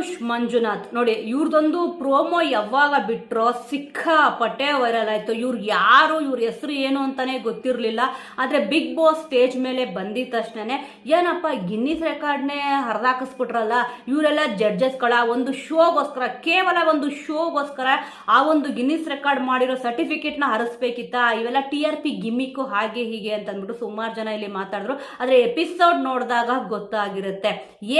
ಧನುಷ್ ಮಂಜುನಾಥ್ ನೋಡಿ, ಇವ್ರದೊಂದು ಪ್ರೋಮೋ ಯಾವಾಗ ಬಿಟ್ರೋ ಸಿಕ್ಕಾಪಟ್ಟೆ ವೈರಲ್ ಆಯ್ತು. ಇವ್ರು ಯಾರು, ಇವ್ರ ಹೆಸರು ಏನು ಅಂತಾನೆ ಗೊತ್ತಿರ್ಲಿಲ್ಲ. ಆದ್ರೆ ಬಿಗ್ ಬಾಸ್ ಸ್ಟೇಜ್ ಮೇಲೆ ಬಂದಿದ ತಕ್ಷಣ ಏನಪ್ಪ ಗಿನ್ನಿಸ್ ರೆಕಾರ್ಡ್ನೇ ಹರಿದಾಕಿಸ್ಬಿಟ್ರಲ್ಲ, ಇವರೆಲ್ಲ ಜಡ್ಜಸ್ಗಳ ಒಂದು ಶೋಗೋಸ್ಕರ, ಕೇವಲ ಒಂದು ಶೋಗೋಸ್ಕರ ಆ ಒಂದು ಗಿನ್ನಿಸ್ ರೆಕಾರ್ಡ್ ಮಾಡಿರೋ ಸರ್ಟಿಫಿಕೇಟ್ ನ ಹರಿಸ್ಬೇಕಿತ್ತ, ಇವೆಲ್ಲ TRP ಗಿಮ್ಮಿಕ್ಕು ಹಾಗೆ ಹೀಗೆ ಅಂತ ಅಂದ್ಬಿಟ್ಟು ಸುಮಾರು ಜನ ಇಲ್ಲಿ ಮಾತಾಡಿದ್ರು. ಆದ್ರೆ ಎಪಿಸೋಡ್ ನೋಡಿದಾಗ ಗೊತ್ತಾಗಿರುತ್ತೆ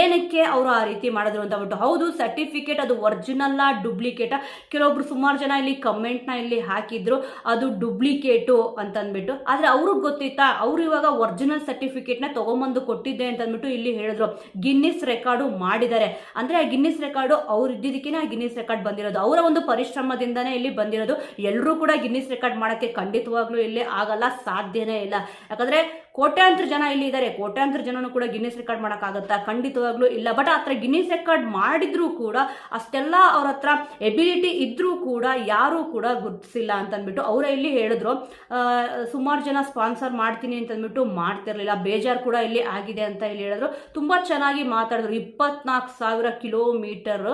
ಏನಕ್ಕೆ ಅವರು ಆ ರೀತಿ ಮಾಡಿದ್ರು ಅಂತ ಬಿಟ್ಟು. ಹೌದು, ಸರ್ಟಿಫಿಕೇಟ್ ಅದು ಒರಿಜಿನಲ್ ಡೂಪ್ಲಿಕೇಟ್, ಕೆಲವೊಬ್ರು ಸುಮಾರು ಜನ ಇಲ್ಲಿ ಕಮೆಂಟ್ ನ ಇಲ್ಲಿ ಹಾಕಿದ್ರು ಅದು ಡೂಪ್ಲಿಕೇಟು ಅಂತ ಅಂದ್ಬಿಟ್ಟು. ಆದ್ರೆ ಅವ್ರಿಗೆ ಗೊತ್ತಿತ್ತಾ, ಅವ್ರು ಇವಾಗ ಒರಿಜಿನಲ್ ಸರ್ಟಿಫಿಕೇಟ್ ನ ತಗೊಂಬಂದು ಕೊಟ್ಟಿದ್ದೆ ಅಂತ ಅಂದ್ಬಿಟ್ಟು ಇಲ್ಲಿ ಹೇಳಿದ್ರು. ಗಿನ್ನಿಸ್ ರೆಕಾರ್ಡು ಮಾಡಿದ್ದಾರೆ ಅಂದ್ರೆ ಆ ಗಿನ್ನಿಸ್ ರೆಕಾರ್ಡು ಅವ್ರು ಇದ್ದಿದ್ದಕ್ಕೇನೆ ಆ ಗಿನ್ನಿಸ್ ರೆಕಾರ್ಡ್ ಬಂದಿರೋದು, ಅವರ ಒಂದು ಪರಿಶ್ರಮದಿಂದಾನೇ ಇಲ್ಲಿ ಬಂದಿರೋದು. ಎಲ್ಲರೂ ಕೂಡ ಗಿನ್ನಿಸ್ ರೆಕಾರ್ಡ್ ಮಾಡಕ್ಕೆ ಖಂಡಿತವಾಗ್ಲೂ ಇಲ್ಲಿ ಆಗಲ್ಲ, ಸಾಧ್ಯನೇ ಇಲ್ಲ. ಯಾಕಂದ್ರೆ ಕೋಟ್ಯಾಂತರ ಜನ ಇಲ್ಲಿ ಇದ್ದಾರೆ, ಕೋಟ್ಯಾಂತರ ಜನನು ಕೂಡ ಗಿನ್ನಿಸ್ ರೆಕಾರ್ಡ್ ಮಾಡಕ್ಕಾಗತ್ತಾ? ಖಂಡಿತವಾಗ್ಲೂ ಇಲ್ಲ. ಬಟ್ ಆ ಗಿನ್ನಿಸ್ ರೆಕಾರ್ಡ್ ಮಾಡಿದ್ರು ಕೂಡ ಅಷ್ಟೆಲ್ಲ ಅವ್ರ ಹತ್ರ ಎಬಿಲಿಟಿ ಇದ್ರೂ ಕೂಡ ಯಾರು ಕೂಡ ಗುರುತಿಸಿಲ್ಲ ಅಂತ ಅಂದ್ಬಿಟ್ಟು ಅವರೇ ಇಲ್ಲಿ ಹೇಳಿದ್ರು. ಸುಮಾರು ಜನ ಸ್ಪಾನ್ಸರ್ ಮಾಡ್ತೀನಿ ಅಂತ ಅಂದ್ಬಿಟ್ಟು ಮಾಡ್ತಿರ್ಲಿಲ್ಲ, ಬೇಜಾರು ಕೂಡ ಇಲ್ಲಿ ಆಗಿದೆ ಅಂತ ಇಲ್ಲಿ ಹೇಳಿದ್ರು. ತುಂಬಾ ಚೆನ್ನಾಗಿ ಮಾತಾಡಿದ್ರು. 24,000 ಕಿಲೋಮೀಟರ್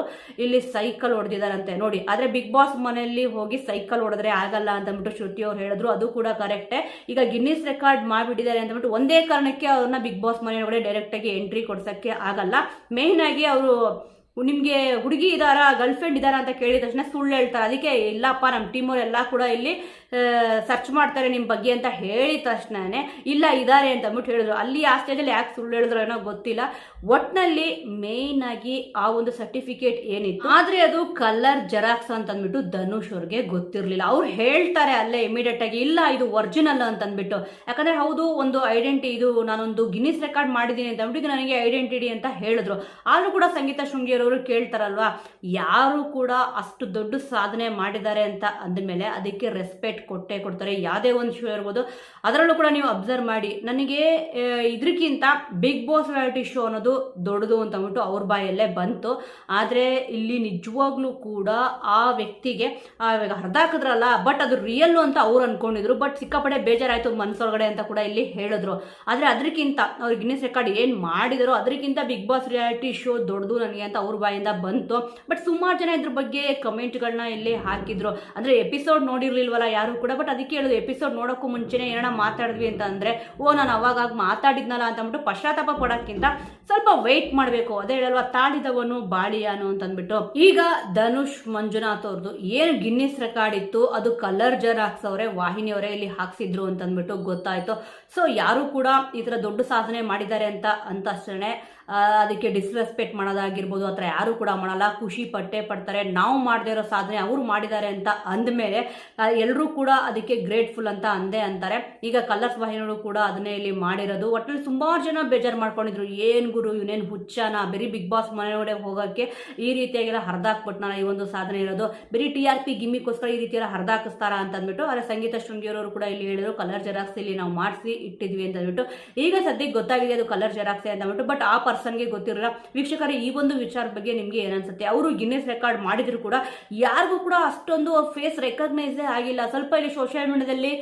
ಇಲ್ಲಿ ಸೈಕಲ್ ಹೊಡೆದಿದಾರಂತೆ ನೋಡಿ. ಆದ್ರೆ ಬಿಗ್ ಬಾಸ್ ಮನೆಯಲ್ಲಿ ಹೋಗಿ ಸೈಕಲ್ ಹೊಡೆದ್ರೆ ಆಗಲ್ಲ ಅಂತ ಅಂದ್ಬಿಟ್ಟು ಶ್ರುತಿ ಅವ್ರು ಹೇಳಿದ್ರು, ಅದು ಕೂಡ ಕರೆಕ್ಟೇ. ಈಗ ಗಿನ್ನಿಸ್ ರೆಕಾರ್ಡ್ ಮಾಡಿಬಿಟ್ಟಿದ್ದಾರೆ ಅಂತ ಅಂದ್ಬಿಟ್ಟು ಒಂದೇ ಕಾರಣಕ್ಕೆ ಅವ್ರನ್ನ ಬಿಗ್ ಬಾಸ್ ಮನೆಯೊಳಗಡೆ ಡೈರೆಕ್ಟ್ ಆಗಿ ಎಂಟ್ರಿ ಕೊಡ್ಸಕ್ಕೆ ಆಗಲ್ಲ. ಮೇನ್ ಆಗಿ ಅವರು ನಿಮ್ಗೆ ಹುಡುಗಿ ಇದಾರ, ಗರ್ಲ್ ಫ್ರೆಂಡ್ ಇದಾರ ಅಂತ ಕೇಳಿದ ತಕ್ಷಣ ಸುಳ್ಳು ಹೇಳ್ತಾರೆ. ಅದಕ್ಕೆ ಇಲ್ಲಪ್ಪ ನಮ್ಮ ಟೀಮ್ ಅವರೆಲ್ಲ ಕೂಡ ಇಲ್ಲಿ ಸರ್ಚ್ ಮಾಡ್ತಾರೆ ನಿಮ್ಮ ಬಗ್ಗೆ ಅಂತ ಹೇಳಿದ ತಕ್ಷಣನೇ ಇಲ್ಲ ಇದಾರೆ ಅಂತ ಅಂದ್ಬಿಟ್ಟು ಹೇಳಿದ್ರು. ಅಲ್ಲಿ ಆ ಸ್ಟೇಜಲ್ಲಿ ಯಾಕೆ ಸುಳ್ಳು ಹೇಳಿದ್ರು ಏನೋ ಗೊತ್ತಿಲ್ಲ. ಒಟ್ನಲ್ಲಿ ಮೇನ್ ಆಗಿ ಆ ಒಂದು ಸರ್ಟಿಫಿಕೇಟ್ ಏನಿತ್ತು ಆದ್ರೆ ಅದು ಕಲರ್ ಜೆರಾಕ್ಸ್ ಅಂತ ಅಂದ್ಬಿಟ್ಟು ಧನುಷ್ ಅವ್ರಿಗೆ ಗೊತ್ತಿರ್ಲಿಲ್ಲ. ಅವ್ರು ಹೇಳ್ತಾರೆ ಅಲ್ಲೇ ಇಮಿಡಿಯೇಟ್ ಆಗಿ ಇಲ್ಲ ಇದು ಒರಿಜಿನಲ್ ಅಂತ ಅಂದ್ಬಿಟ್ಟು. ಯಾಕಂದ್ರೆ ಹೌದು, ಒಂದು ಐಡೆಂಟಿಟಿ, ಇದು ನಾನೊಂದು ಗಿನ್ನಿಸ್ ರೆಕಾರ್ಡ್ ಮಾಡಿದ್ದೀನಿ ಅಂತ ಅಂದ್ಬಿಟ್ಟು ಇದು ನನಗೆ ಐಡೆಂಟಿಟಿ ಅಂತ ಹೇಳಿದ್ರು. ಆದ್ರೂ ಕೂಡ ಸಂಗೀತ ಶೃಂಗೇರವರು ಕೇಳ್ತಾರಲ್ವಾ, ಯಾರು ಕೂಡ ಅಷ್ಟು ದೊಡ್ಡ ಸಾಧನೆ ಮಾಡಿದ್ದಾರೆ ಅಂತ ಅಂದಮೇಲೆ ಅದಕ್ಕೆ ರೆಸ್ಪೆಕ್ಟ್ ಕೊಟ್ಟೆ ಕೊಡ್ತಾರೆ. ಯಾವುದೇ ಒಂದು ಶೋ ಇರ್ಬೋದು, ಅದರಲ್ಲೂ ಕೂಡ ನೀವು ಅಬ್ಸರ್ವ್ ಮಾಡಿ, ನನಗೆ ಇದಕ್ಕಿಂತ ಬಿಗ್ ಬಾಸ್ ರಿಯಾಲಿಟಿ ಶೋ ಅನ್ನೋದು ದೊಡ್ಡದು ಅಂತ ಅಂದ್ಬಿಟ್ಟು ಅವ್ರ ಬಾಯಲ್ಲೇ ಬಂತು. ಆದರೆ ಇಲ್ಲಿ ನಿಜವಾಗ್ಲೂ ಕೂಡ ಆ ವ್ಯಕ್ತಿಗೆ ಹರಿದಾಕಿದ್ರಲ್ಲ, ಬಟ್ ಅದು ರಿಯಲ್ ಅಂತ ಅವ್ರು ಅನ್ಕೊಂಡಿದ್ರು. ಬಟ್ ಸಿಕ್ಕಾಪಡೆ ಬೇಜಾರಾಯ್ತು ಮನಸ್ಸೊಳಗಡೆ ಅಂತ ಕೂಡ ಇಲ್ಲಿ ಹೇಳಿದ್ರು. ಆದರೆ ಅದಕ್ಕಿಂತ ಅವ್ರು ಗಿನ್ನಿಸ್ ರೆಕಾರ್ಡ್ ಏನು ಮಾಡಿದಾರೋ ಅದಕ್ಕಿಂತ ಬಿಗ್ ಬಾಸ್ ರಿಯಾಲಿಟಿ ಶೋ ದೊಡ್ಡದು ನನಗೆ ಅಂತ ಅವ್ರ ಬಾಯಿಂದ ಬಂತು. ಬಟ್ ಸುಮಾರು ಜನ ಇದ್ರ ಬಗ್ಗೆ ಕಮೆಂಟ್ಗಳನ್ನ ಇಲ್ಲಿ ಹಾಕಿದ್ರು. ಅಂದ್ರೆ ಎಪಿಸೋಡ್ ನೋಡಿರ್ಲಿಲ್ವಲ್ಲ ಯಾರು ಕೂಡ. ಬಟ್ ಅದಕ್ಕೆ ಹೇಳೋದು, ಎಪಿಸೋಡ್ ನೋಡೋಕ್ಕೂ ಮುಂಚೆನೆ ಏನೋ ಮಾತಾಡಿದ್ವಿ ಅಂತ ಅಂದ್ರೆ ನಾನು ಅವಾಗ ಮಾತಾಡಿದ್ನಲ್ಲ ಅಂತ ಅಂದ್ಬಿಟ್ಟು ಪಶ್ಚಾತ್ತಾಪ ಪಡೋಕ್ಕಿಂತ ಸ್ವಲ್ಪ ವೆಯ್ಟ್ ಮಾಡಬೇಕು. ಅದೇ ಹೇಳಲ್ವಾ, ತಾಳಿದವನು ಬಾಳಿಯಾನು ಅಂತ ಅಂದ್ಬಿಟ್ಟು. ಈಗ ಧನುಷ್ ಮಂಜುನಾಥ್ ಅವ್ರದ್ದು ಏನು ಗಿನ್ನಿಸ್ ರೆಕಾರ್ಡ್ ಇತ್ತು ಅದು ಕಲರ್ ಜೆರಾಕ್ಸ್ ಅವರೇ, ವಾಹಿನಿಯವರೇ ಇಲ್ಲಿ ಹಾಕ್ಸಿದ್ರು ಅಂತ ಅಂದ್ಬಿಟ್ಟು ಗೊತ್ತಾಯ್ತು. ಸೊ ಯಾರು ಕೂಡ ಈ ತರ ದೊಡ್ಡ ಸಾಧನೆ ಮಾಡಿದ್ದಾರೆ ಅಂತ ಅಷ್ಟೇ ಅದಕ್ಕೆ ಡಿಸ್ರೆಸ್ಪೆಕ್ಟ್ ಮಾಡೋದಾಗಿರ್ಬೋದು ಆ ಥರ ಯಾರು ಕೂಡ ಮಾಡಲ್ಲ. ಖುಷಿ ಪಡ್ತಾರೆ. ನಾವು ಮಾಡದೇ ಇರೋ ಸಾಧನೆ ಅವರು ಮಾಡಿದ್ದಾರೆ ಅಂತ ಅಂದಮೇಲೆ ಎಲ್ಲರೂ ಕೂಡ ಅದಕ್ಕೆ ಗ್ರೇಟ್ಫುಲ್ ಅಂತ ಅಂತಾರೆ. ಈಗ ಕಲರ್ಸ್ ವಾಹಿನಿಗಳು ಕೂಡ ಅದನ್ನೇ ಇಲ್ಲಿ ಮಾಡಿರೋದು. ಒಟ್ಟಿನಲ್ಲಿ ಸುಮಾರು ಜನ ಬೇಜಾರು ಮಾಡ್ಕೊಂಡಿದ್ರು, ಏನ್ ಗುರು ಇವನೇನು ಹುಚ್ಚಾನ, ಬರೀ ಬಿಗ್ ಬಾಸ್ ಮನೆಯೊಳಗಡೆ ಹೋಗೋಕ್ಕೆ ಈ ರೀತಿಯಾಗೆಲ್ಲ ಹರಿದಾಕ್ಬಿಟ್ನಾರ, ಈ ಒಂದು ಸಾಧನೆ ಇರೋದು ಬರೀ TRP ಗಿಮ್ಮಿಕ್ಕೋಸ್ಕರ ಈ ರೀತಿಯೆಲ್ಲ ಹರಿದಾಕಿಸ್ತಾರ ಅಂತ ಅಂದ್ಬಿಟ್ಟು. ಆದರೆ ಸಂಗೀತ ಶೃಂಗೇರವರು ಕೂಡ ಇಲ್ಲಿ ಹೇಳಿದ್ರು, ಕಲರ್ ಜೆರಾಕ್ಸ್ ಇಲ್ಲಿ ನಾವು ಮಾಡಿಸಿ ಇಟ್ಟಿದ್ವಿ ಅಂತ ಅಂದ್ಬಿಟ್ಟು. ಈಗ ಸದ್ಯಕ್ಕೆ ಗೊತ್ತಾಗಿದೆ ಅದು ಕಲರ್ ಜೆರಾಕ್ಸ್ ಅಂತ ಅಂದ್ಬಿಟ್ಟು. ಬಟ್ ಆ ಪರ್ಸನ್ಗೆ ಗೊತ್ತಿರಲ್ಲ. ವೀಕ್ಷಕರೇ, ಈ ಒಂದು ವಿಚಾರದ ಬಗ್ಗೆ ನಿಮ್ಗೆ ಏನನ್ಸುತ್ತೆ? ಅವರು ಗಿನ್ನಿಸ್ ರೆಕಾರ್ಡ್ ಮಾಡಿದ್ರು ಕೂಡ ಯಾರಿಗೂ ಕೂಡ ಅಷ್ಟೊಂದು ಫೇಸ್ ರೆಕಗ್ನೈಸ್ ಆಗಿಲ್ಲ. ಸ್ವಲ್ಪ ಇಲ್ಲಿ ಸೋಷಿಯಲ್ ಮೀಡಿಯಾದಲ್ಲಿ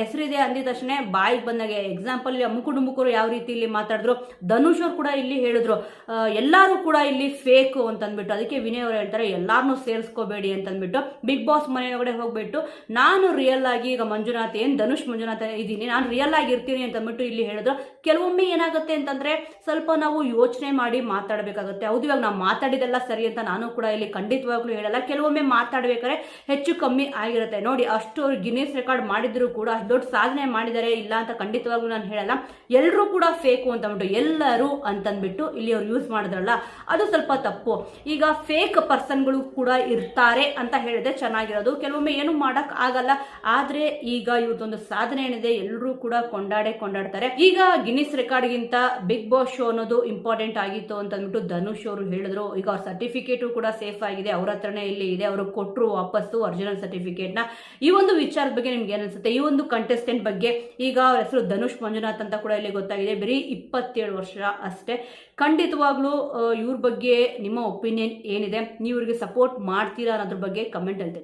ಹೆಸರಿದೆ ಅಂದಿದ ತಕ್ಷಣ ಬಾಯಿಗೆ ಬಂದಾಗ, ಎಕ್ಸಾಂಪಲ್ ಅಮ್ಮುಕುಡುಂಬಕರು ಯಾವ ರೀತಿ ಇಲ್ಲಿ ಮಾತಾಡಿದ್ರು, ಧನುಷ್ ಅವ್ರು ಕೂಡ ಇಲ್ಲಿ ಹೇಳಿದ್ರು ಎಲ್ಲರೂ ಕೂಡ ಇಲ್ಲಿ ಫೇಕ್ ಅಂತ ಅಂದ್ಬಿಟ್ಟು. ಅದಕ್ಕೆ ವಿನಯ್ ಅವರು ಹೇಳ್ತಾರೆ ಎಲ್ಲಾರನ್ನೂ ಸೇರಿಸ್ಕೋಬೇಡಿ ಅಂತ ಅಂದ್ಬಿಟ್ಟು. ಬಿಗ್ ಬಾಸ್ ಮನೆಯೊಳಗಡೆ ಹೋಗ್ಬಿಟ್ಟು ನಾನು ರಿಯಲ್ ಆಗಿ ಈಗ ಮಂಜುನಾಥ್ ಧನುಷ್ ಮಂಜುನಾಥ್ ಇದ್ದೀನಿ, ನಾನು ರಿಯಲ್ ಆಗಿ ಇರ್ತೀನಿ ಅಂತ ಅಂದ್ಬಿಟ್ಟು ಇಲ್ಲಿ ಹೇಳಿದ್ರು. ಕೆಲವೊಮ್ಮೆ ಏನಾಗುತ್ತೆ ಅಂತಂದ್ರೆ ಸ್ವಲ್ಪ ನಾವು ಯೋಚನೆ ಮಾಡಿ ಮಾತಾಡಬೇಕಾಗುತ್ತೆ. ಹೌದು, ಇವಾಗ ನಾವು ಮಾತಾಡಿದೆಲ್ಲ ಸರಿ ಅಂತ ನಾನು ಕೂಡ ಇಲ್ಲಿ ಖಂಡಿತವಾಗ್ಲೂ ಹೇಳಲ್ಲ. ಕೆಲವೊಮ್ಮೆ ಮಾತಾಡ್ಬೇಕಾದ್ರೆ ಹೆಚ್ಚು ಕಮ್ಮಿ ಆಗಿರುತ್ತೆ ನೋಡಿ. ಅಷ್ಟು ಗಿನ್ನಿಸ್ ರೆಕಾರ್ಡ್ ಮಾಡಿದ್ರು ಕೂಡ ದೊಡ್ಡ ಸಾಧನೆ ಮಾಡಿದ್ದಾರೆ ಇಲ್ಲ ಅಂತ ಖಂಡಿತವಾಗ್ಲೂ ನಾನು ಹೇಳಲ್ಲ. ಎಲ್ಲರೂ ಕೂಡ ಫೇಕು ಅಂತ ಅಂದ್ಬಿಟ್ಟು, ಎಲ್ಲರೂ ಅಂತಂದ್ಬಿಟ್ಟು ಇಲ್ಲಿ ಅವ್ರು ಯೂಸ್ ಮಾಡಿದ್ರಲ್ಲ, ಅದು ಸ್ವಲ್ಪ ತಪ್ಪು. ಈಗ ಫೇಕ್ ಪರ್ಸನ್ಗಳು ಕೂಡ ಇರ್ತಾರೆ ಅಂತ ಹೇಳಿದ್ರೆ ಚೆನ್ನಾಗಿರೋದು. ಕೆಲವೊಮ್ಮೆ ಏನು ಮಾಡಕ್ ಆಗಲ್ಲ. ಆದ್ರೆ ಈಗ ಇವತ್ತೊಂದು ಸಾಧನೆ ಏನಿದೆ ಎಲ್ಲರೂ ಕೂಡ ಕೊಂಡಾಡ್ತಾರೆ. ಈಗ ಗಿನ್ನಿಸ್ ರೆಕಾರ್ಡ್ಗಿಂತ ಬಿಗ್ ಬಾಸ್ ಶೋ ಅನ್ನೋದು ಇಂಪಾರ್ಟೆಂಟ್ ಆಗಿತ್ತು ಅಂತ ಅಂದ್ಬಿಟ್ಟು ಧನುಷ್ ಅವರು ಹೇಳಿದ್ರು. ಈಗ ಅವ್ರ ಸರ್ಟಿಫಿಕೇಟು ಕೂಡ ಸೇಫ್ ಆಗಿದೆ, ಅವ್ರ ಹತ್ರನೇ ಇಲ್ಲಿ ಇದೆ, ಅವರು ಕೊಟ್ಟರು ವಾಪಸ್ಸು ಒರಿಜಿನಲ್ ಸರ್ಟಿಫಿಕೇಟ್ ನ. ಈ ಒಂದು ವಿಚಾರದ ಬಗ್ಗೆ ನಿಮ್ಗೆ ಏನಿಸುತ್ತೆ? ಈ ಒಂದು ಕಂಟೆಸ್ಟೆಂಟ್ ಬಗ್ಗೆ ಈಗ ಅವ್ರ ಹೆಸರು ಧನುಷ್ ಮಂಜುನಾಥ್ ಅಂತ ಕೂಡ ಇಲ್ಲಿ ಗೊತ್ತಾಗಿದೆ, ಬರೀ 27 ವರ್ಷ ಅಷ್ಟೇ. ಖಂಡಿತವಾಗ್ಲೂ ಇವ್ರ ಬಗ್ಗೆ ನಿಮ್ಮ ಒಪಿನಿಯನ್ ಏನಿದೆ? ನೀವು ಇವ್ರಿಗೆ ಸಪೋರ್ಟ್ ಮಾಡ್ತೀರಾ ಅನ್ನೋದ್ರ ಬಗ್ಗೆ ಕಮೆಂಟ್ ಅಲ್ಲಿ